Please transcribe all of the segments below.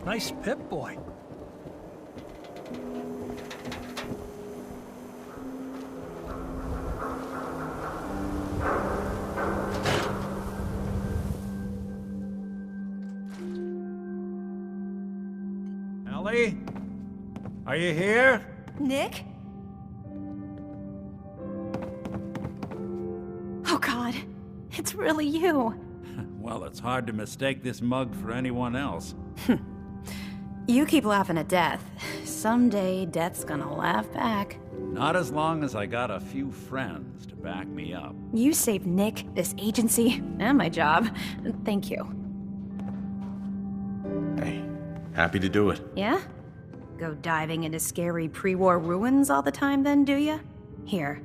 Nice Pip-Boy. Ellie? Are you here? Nick? Oh God, it's really you. Well, it's hard to mistake this mug for anyone else. You keep laughing at death. Someday, death's gonna laugh back. Not as long as I got a few friends to back me up. You saved Nick, this agency, and my job. Thank you. Hey, happy to do it. Yeah? Go diving into scary pre-war ruins all the time then, do ya? Here,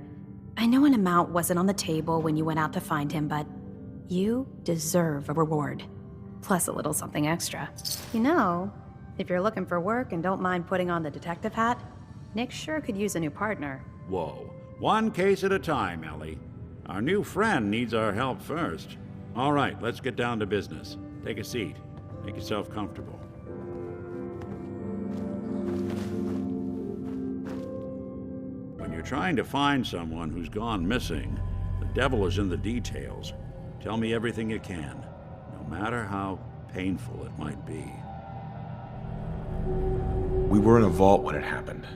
I know an amount wasn't on the table when you went out to find him, but you deserve a reward. Plus a little something extra. You know, if you're looking for work and don't mind putting on the detective hat, Nick sure could use a new partner. Whoa. One case at a time, Ellie. Our new friend needs our help first. All right, let's get down to business. Take a seat. Make yourself comfortable. When you're trying to find someone who's gone missing, the devil is in the details. Tell me everything you can, no matter how painful it might be. We were in a vault when it happened.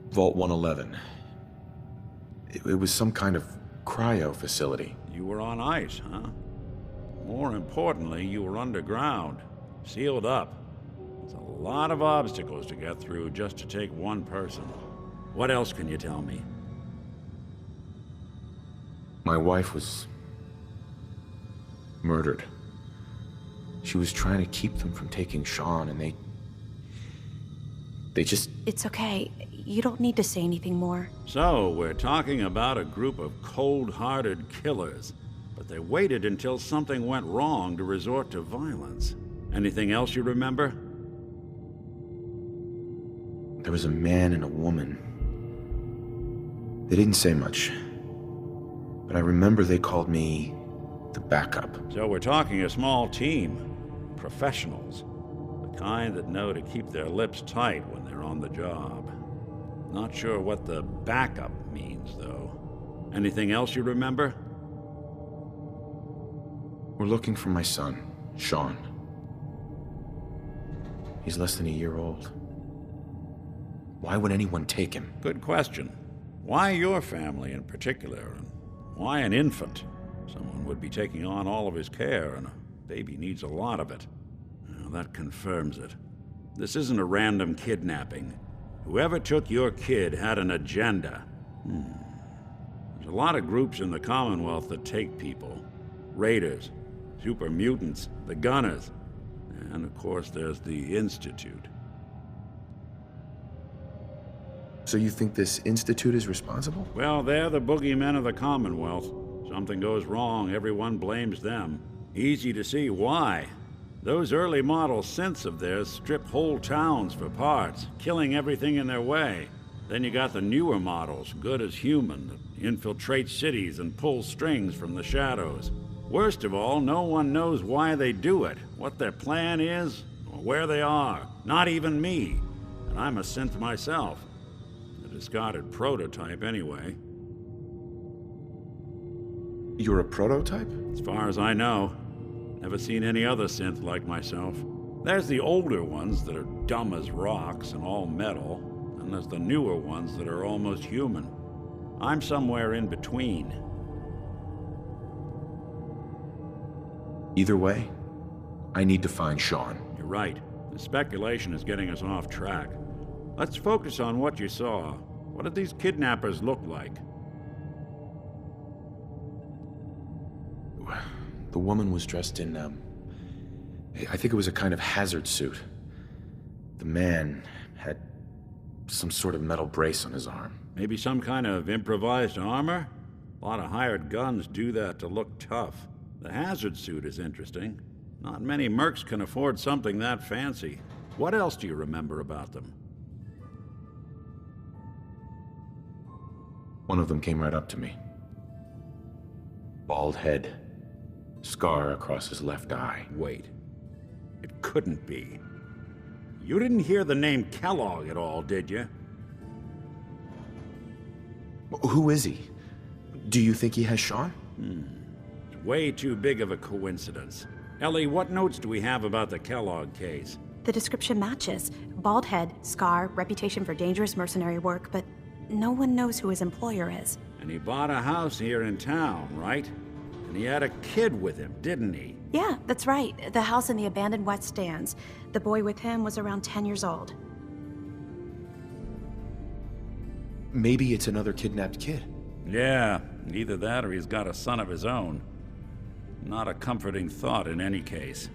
Vault 111. It was some kind of cryo facility. You were on ice, huh? More importantly, you were underground, sealed up. There's a lot of obstacles to get through just to take one person. What else can you tell me? My wife was murdered. She was trying to keep them from taking Shaun, and they just... It's okay. You don't need to say anything more. So, we're talking about a group of cold-hearted killers, but they waited until something went wrong to resort to violence. Anything else you remember? There was a man and a woman. They didn't say much, but I remember they called me the backup. So we're talking a small team. Professionals. The kind that know to keep their lips tight when they're on the job. Not sure what the backup means, though. Anything else you remember? We're looking for my son, Shaun. He's less than a year old. Why would anyone take him? Good question. Why your family in particular, and why an infant? Someone would be taking on all of his care, and a baby needs a lot of it. Well, that confirms it. This isn't a random kidnapping. Whoever took your kid had an agenda. There's a lot of groups in the Commonwealth that take people. Raiders, super mutants, the Gunners, and of course there's the Institute. So you think this Institute is responsible? Well, they're the boogeymen of the Commonwealth. Something goes wrong, everyone blames them. Easy to see why. Those early model synths of theirs strip whole towns for parts, killing everything in their way. Then you got the newer models, good as human, that infiltrate cities and pull strings from the shadows. Worst of all, no one knows why they do it, what their plan is, or where they are. Not even me. And I'm a synth myself. A discarded prototype anyway. You're a prototype? As far as I know. Never seen any other synth like myself. There's the older ones that are dumb as rocks and all metal, and there's the newer ones that are almost human. I'm somewhere in between. Either way, I need to find Shaun. You're right. The speculation is getting us off track. Let's focus on what you saw. What did these kidnappers look like? The woman was dressed in, I think it was a kind of hazard suit. The man had some sort of metal brace on his arm. Maybe some kind of improvised armor? A lot of hired guns do that to look tough. The hazard suit is interesting. Not many mercs can afford something that fancy. What else do you remember about them? One of them came right up to me. Bald head. Scar across his left eye. Wait. It couldn't be. You didn't hear the name Kellogg at all, did you? Who is he? Do you think he has Shaun? It's way too big of a coincidence. Ellie, what notes do we have about the Kellogg case? The description matches. Bald head, scar, reputation for dangerous mercenary work, but no one knows who his employer is. And he bought a house here in town, right? And he had a kid with him, didn't he? Yeah, that's right. The house in the abandoned West Stands. The boy with him was around 10 years old. Maybe it's another kidnapped kid. Yeah, either that or he's got a son of his own. Not a comforting thought in any case.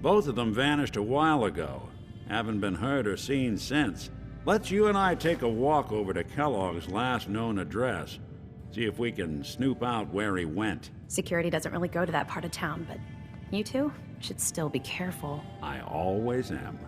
Both of them vanished a while ago. Haven't been heard or seen since. Let's you and I take a walk over to Kellogg's last known address. See if we can snoop out where he went. Security doesn't really go to that part of town, but you two should still be careful. I always am.